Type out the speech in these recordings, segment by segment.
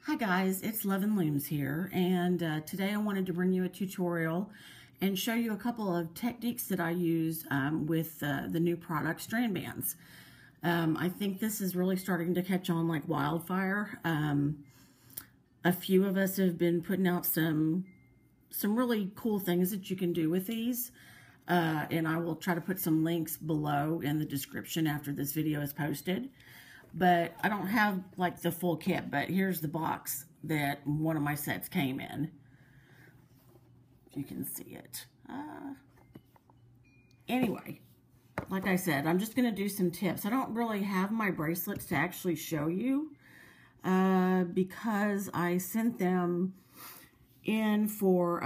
Hi guys, it's Love and Looms here, and today I wanted to bring you a tutorial and show you a couple of techniques that I use with the new product Strand Bands. I think this is really starting to catch on like wildfire. A few of us have been putting out some really cool things that you can do with these, and I will try to put some links below in the description after this video is posted. But I don't have like the full kit, but here's the box that one of my sets came in. If you can see it. Anyway, like I said, I'm just going to do some tips. I don't really have my bracelets to actually show you because I sent them in for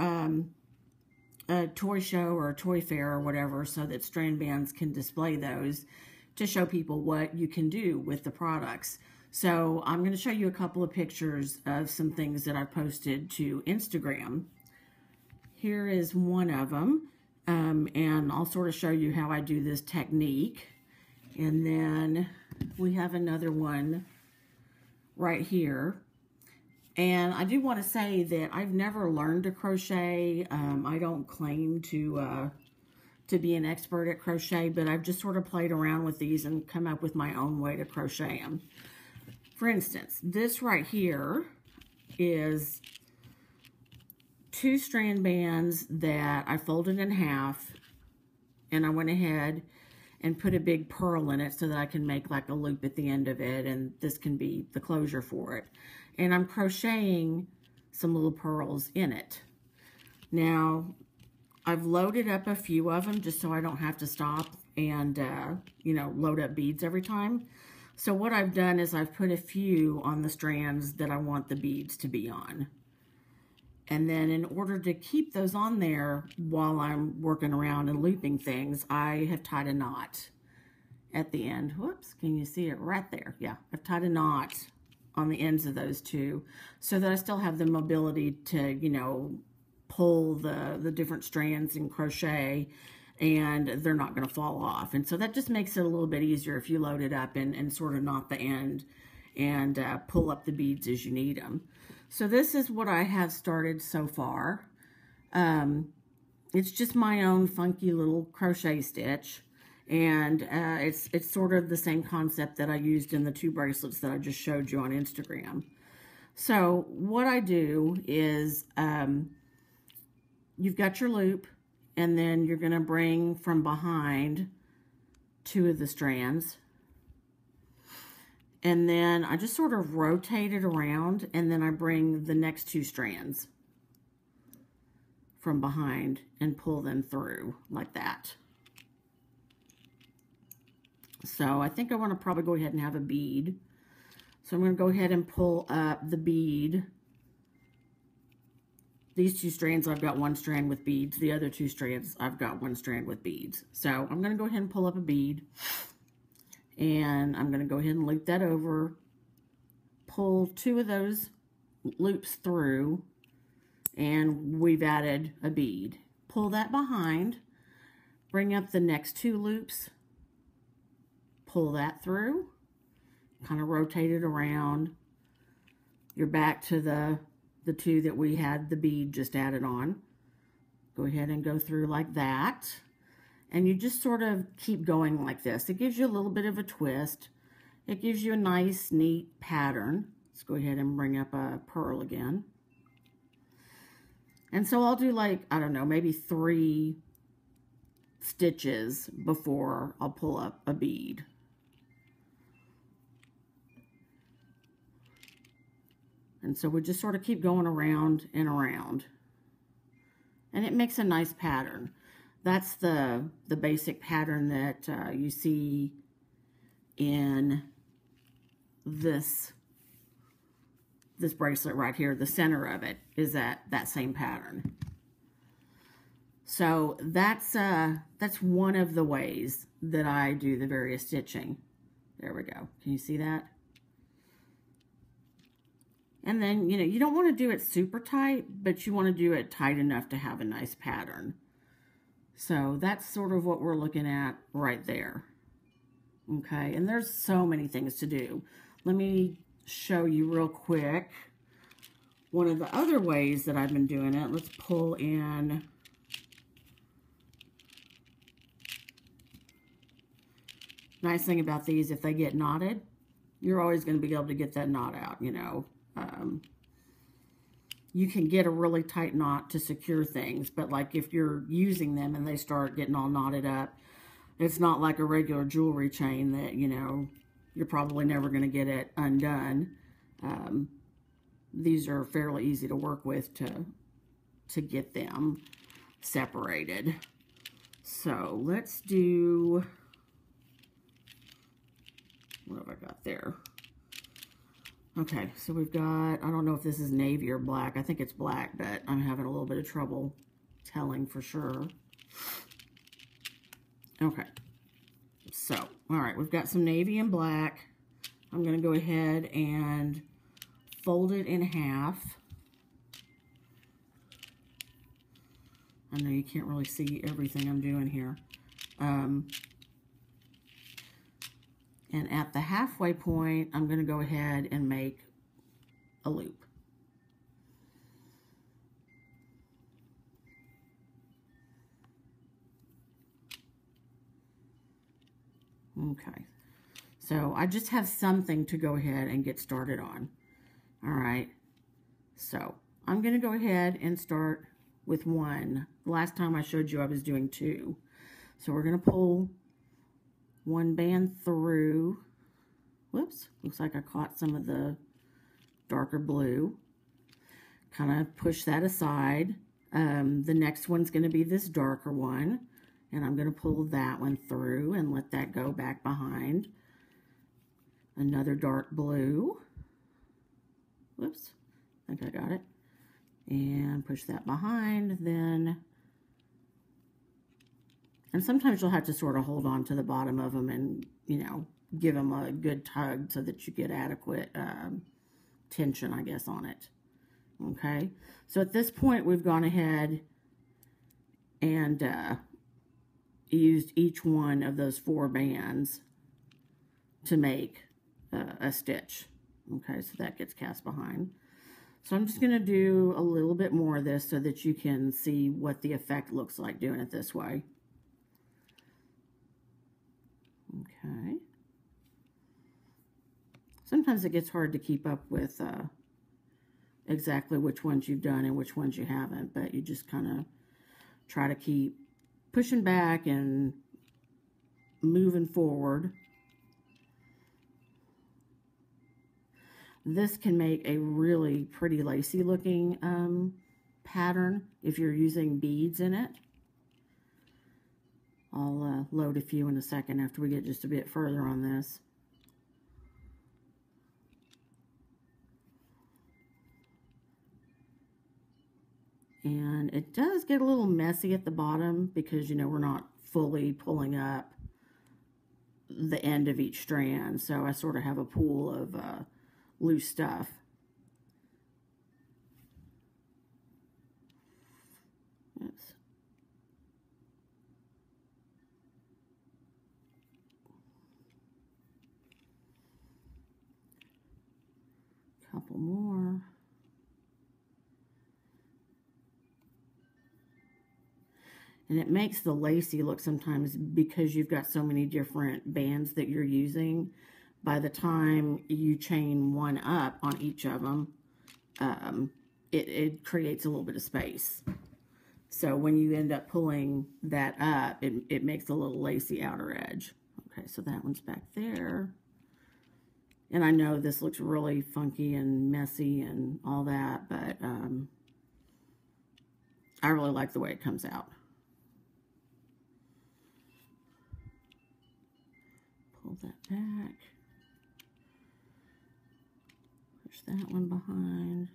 a toy show or a toy fair or whatever, so that Strand Bands can display those to show people what you can do with the products. So I'm going to show you a couple of pictures of some things that I posted to Instagram. Here is one of them, and I'll sort of show you how I do this technique. And then we have another one right here. And I do want to say that I've never learned to crochet. I don't claim to be an expert at crochet, but I've just sort of played around with these and come up with my own way to crochet them. For instance, this right here is 2 strand bands that I folded in half, and I went ahead and put a big purl in it so that I can make like a loop at the end of it, and this can be the closure for it. And I'm crocheting some little pearls in it. Now, I've loaded up a few of them just so I don't have to stop and, you know, load up beads every time. So what I've done is I've put a few on the strands that I want the beads to be on. And then in order to keep those on there while I'm working around and looping things, I have tied a knot at the end. Whoops, can you see it right there? Yeah, I've tied a knot on the ends of those two so that I still have the mobility to, you know, pull the different strands and crochet, and they're not going to fall off. And so that just makes it a little bit easier if you load it up and sort of knot the end and pull up the beads as you need them. So this is what I have started so far. It's just my own funky little crochet stitch, and it's sort of the same concept that I used in the 2 bracelets that I just showed you on Instagram. So what I do is you've got your loop, and then you're going to bring from behind 2 of the strands. And then I just sort of rotate it around, and then I bring the next 2 strands from behind and pull them through like that. So I think I want to probably go ahead and have a bead. So I'm going to go ahead and pull up the bead. These 2 strands, I've got 1 strand with beads. The other 2 strands, I've got 1 strand with beads. So I'm going to go ahead and pull up a bead. And I'm going to go ahead and loop that over. Pull 2 of those loops through. And we've added a bead. Pull that behind. Bring up the next 2 loops. Pull that through. Kind of rotate it around. You're back to the 2 that we had the bead just added on. Go ahead and go through like that. And you just sort of keep going like this. It gives you a little bit of a twist. It gives you a nice, neat pattern. Let's go ahead and bring up a purl again. And so I'll do like, I don't know, maybe 3 stitches before I'll pull up a bead. And so we just sort of keep going around and around. And it makes a nice pattern. That's the basic pattern that you see in this bracelet right here. The center of it is that same pattern. So that's one of the ways that I do the various stitching. There we go. Can you see that? And then, you know, you don't want to do it super tight, but you want to do it tight enough to have a nice pattern. So that's sort of what we're looking at right there. Okay, and there's so many things to do. Let me show you real quick One of the other ways that I've been doing it, let's pull in nice thing about these, if they get knotted, you're always going to be able to get that knot out, you know. You can get a really tight knot to secure things, but like if you're using them and they start getting all knotted up, it's not like a regular jewelry chain that, you know, you're probably never going to get it undone. These are fairly easy to work with to get them separated. So let's do, what have I got there? Okay, so we've got, I don't know if this is navy or black. I think it's black, but I'm having a little bit of trouble telling for sure. Okay, so, all right, we've got some navy and black. I'm going to go ahead and fold it in half. I know you can't really see everything I'm doing here. And at the halfway point, I'm going to go ahead and make a loop. Okay, so I just have something to go ahead and get started on. All right, so I'm going to go ahead and start with one. Last time I showed you I was doing two. So we're going to pull one band through. Whoops, looks like I caught some of the darker blue. Kind of push that aside. The next one's going to be this darker one, and I'm going to pull that one through and let that go back behind. Another dark blue. Whoops, I think I got it. And push that behind, then, and sometimes you'll have to sort of hold on to the bottom of them and, you know, give them a good tug so that you get adequate tension, I guess, on it. Okay, so at this point, we've gone ahead and used each one of those 4 bands to make a stitch. Okay, so that gets cast behind. So I'm just going to do a little bit more of this so that you can see what the effect looks like doing it this way. Okay. Sometimes it gets hard to keep up with exactly which ones you've done and which ones you haven't, but you just kind of try to keep pushing back and moving forward. This can make a really pretty lacy looking pattern if you're using beads in it. I'll load a few in a second after we get just a bit further on this. And it does get a little messy at the bottom because, you know, we're not fully pulling up the end of each strand. So I sort of have a pool of loose stuff. Oops. Couple more. And it makes the lacy look sometimes, because you've got so many different bands that you're using. By the time you chain one up on each of them, it creates a little bit of space. So when you end up pulling that up, it makes a little lacy outer edge. Okay, so that one's back there. And I know this looks really funky and messy and all that, but I really like the way it comes out. Pull that back. Push that one behind.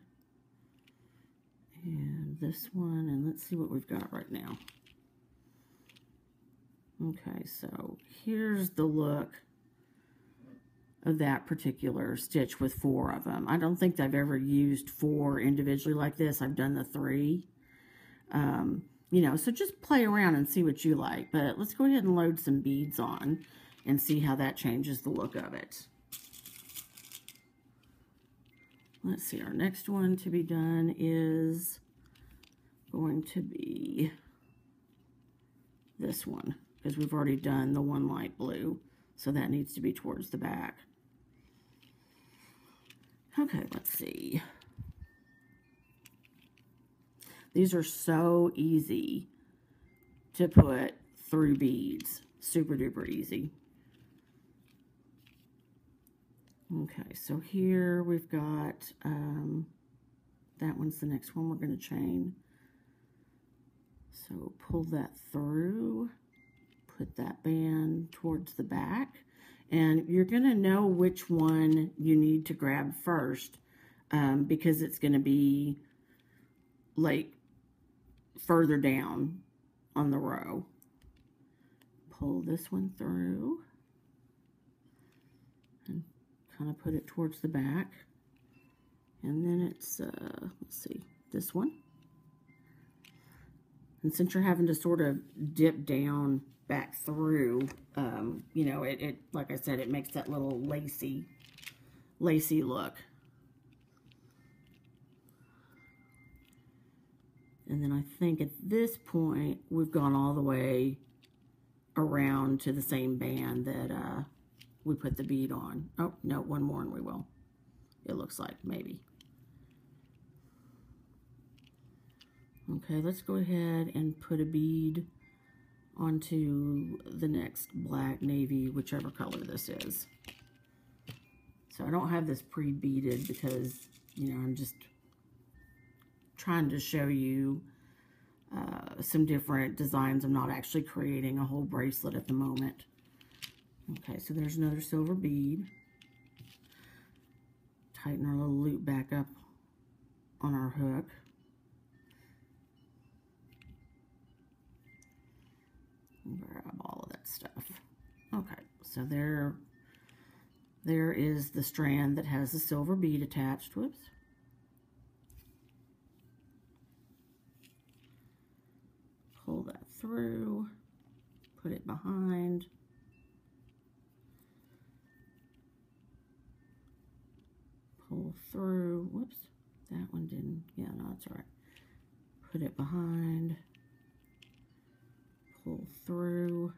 And this one, and let's see what we've got right now. Okay, so here's the look of that particular stitch with 4 of them. I don't think I've ever used 4 individually like this. I've done the 3. You know, so just play around and see what you like. But let's go ahead and load some beads on and see how that changes the look of it. let's see, our next one to be done is going to be this one, because we've already done the one light blue, so that needs to be towards the back. Okay, let's see. These are so easy to put through beads. Super duper easy. Okay, so here we've got, that one's the next one we're going to chain. So pull that through, put that band towards the back, and you're going to know which one you need to grab first, because it's going to be like further down on the row. Pull this one through and kind of put it towards the back, and then it's let's see, this one. And since you're having to sort of dip down back through, you know, it like I said, it makes that little lacy look. And then I think at this point we've gone all the way around to the same band that we put the bead on. Oh, no, one more and we will. It looks like, maybe. Okay, let's go ahead and put a bead onto the next black, navy, whichever color this is. So I don't have this pre-beaded because, you know, I'm just trying to show you some different designs. I'm not actually creating a whole bracelet at the moment. Okay, so there's another silver bead. Tighten our little loop back up on our hook. Grab all of that stuff. Okay, so there is the strand that has the silver bead attached. Whoops. Pull that through, put it behind. Pull through. Whoops, that one didn't. Yeah, no, that's all right. Put it behind. Pull through.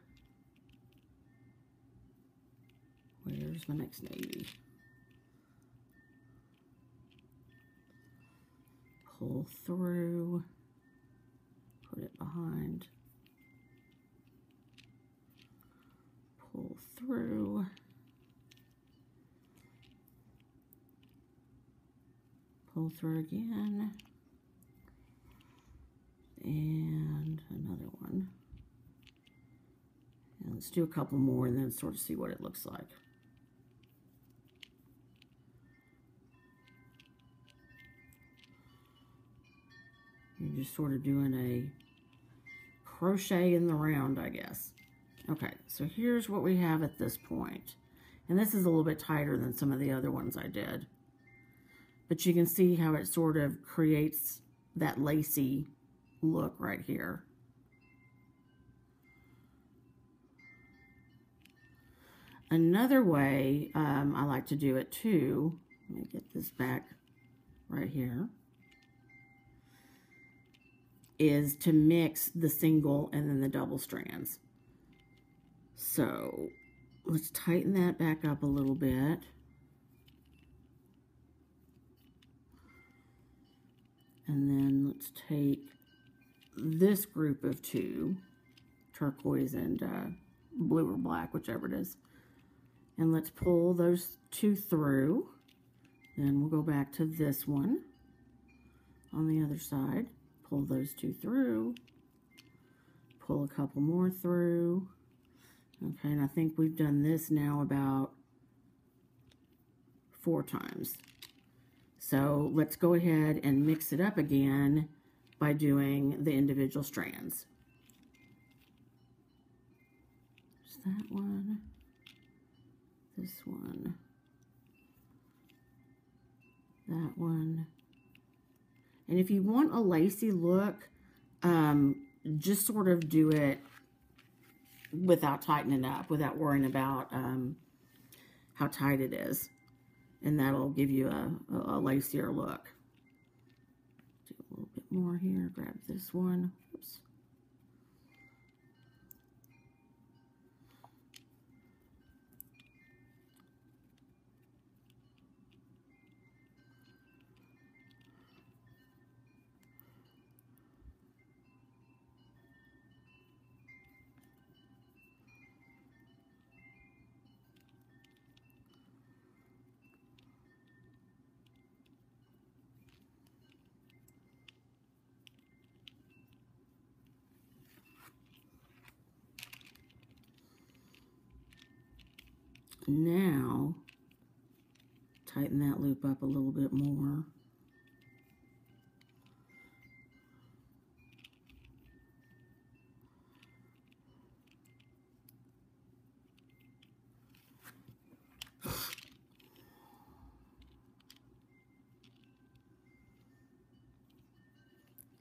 Where's my next navy? Pull through. Put it behind. Pull through. Pull through again. And another one. And let's do a couple more and then sort of see what it looks like. You're just sort of doing a crochet in the round, I guess. Okay, so here's what we have at this point. And this is a little bit tighter than some of the other ones I did. But you can see how it sort of creates that lacy look right here. Another way I like to do it too, let me get this back right here, is to mix the single and then the double strands. So let's tighten that back up a little bit. And then let's take this group of two, turquoise and blue or black, whichever it is, and let's pull those two through. Then we'll go back to this one on the other side, pull those two through, pull a couple more through. Okay, and I think we've done this now about 4 times. So let's go ahead and mix it up again by doing the individual strands. There's that one, this one, that one. And if you want a lacy look, just sort of do it without tightening up, without worrying about how tight it is. and that'll give you a lacier look. Do a little bit more here. Grab this one. Oops. Now, tighten that loop up a little bit more.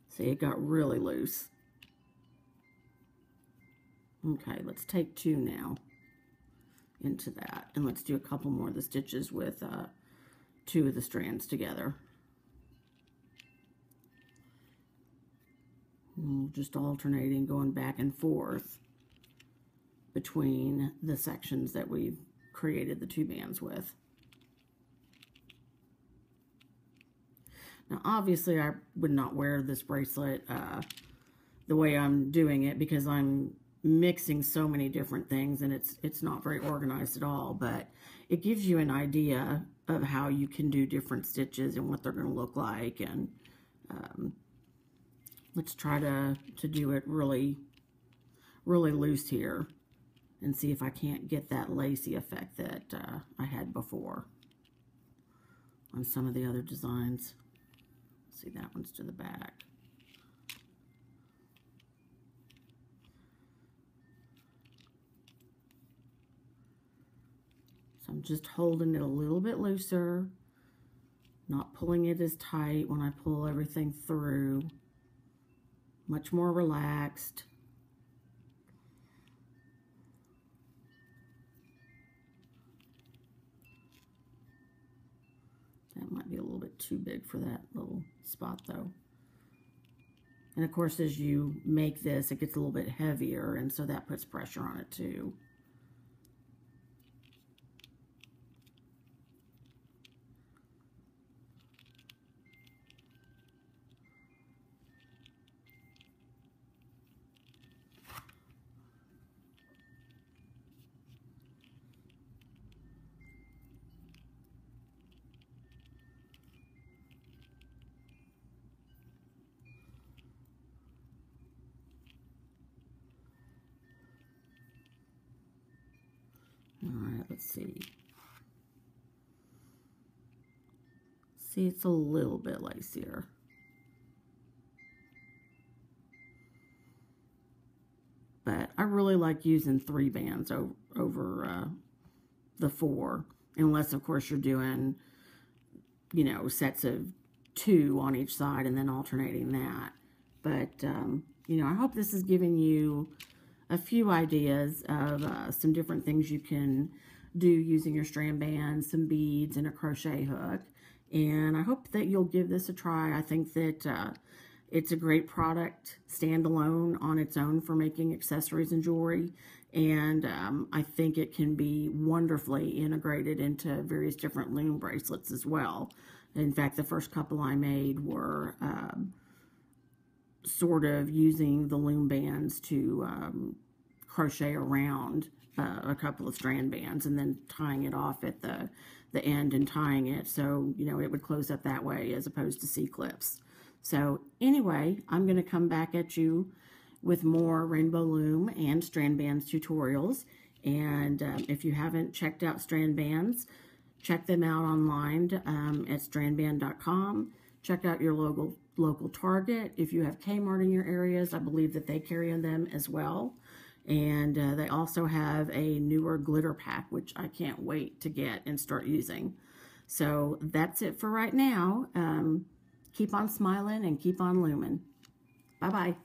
See, it got really loose. Okay, let's take 2 now into that, and let's do a couple more of the stitches with 2 of the strands together. And just alternating, going back and forth between the sections that we've created the 2 bands with. Now, obviously, I would not wear this bracelet the way I'm doing it, because I'm mixing so many different things, and it's not very organized at all, but it gives you an idea of how you can do different stitches and what they're going to look like. And let's try to do it really loose here and see if I can't get that lacy effect that I had before on some of the other designs. See, that one's to the back. So I'm just holding it a little bit looser, not pulling it as tight when I pull everything through. Much more relaxed. That might be a little bit too big for that little spot though. And of course, as you make this, it gets a little bit heavier, and so that puts pressure on it too. All right, let's see. See, it's a little bit lacier. But I really like using 3 bands over the 4, unless, of course, you're doing, you know, sets of 2 on each side and then alternating that. But, you know, I hope this is giving you a few ideas of some different things you can do using your strand bands, some beads, and a crochet hook. And I hope that you'll give this a try. I think that it's a great product, standalone on its own for making accessories and jewelry. And I think it can be wonderfully integrated into various different loom bracelets as well. In fact, the first couple I made were sort of using the loom bands to crochet around a couple of strand bands and then tying it off at the end and tying it so, you know, it would close up that way as opposed to C-clips. So anyway, I'm going to come back at you with more rainbow loom and strand bands tutorials. And if you haven't checked out strand bands, check them out online at strandband.com. Check out your local Target. If you have Kmart in your areas, I believe that they carry them as well. And they also have a newer glitter pack, which I can't wait to get and start using. So that's it for right now. Keep on smiling and keep on looming. Bye-bye.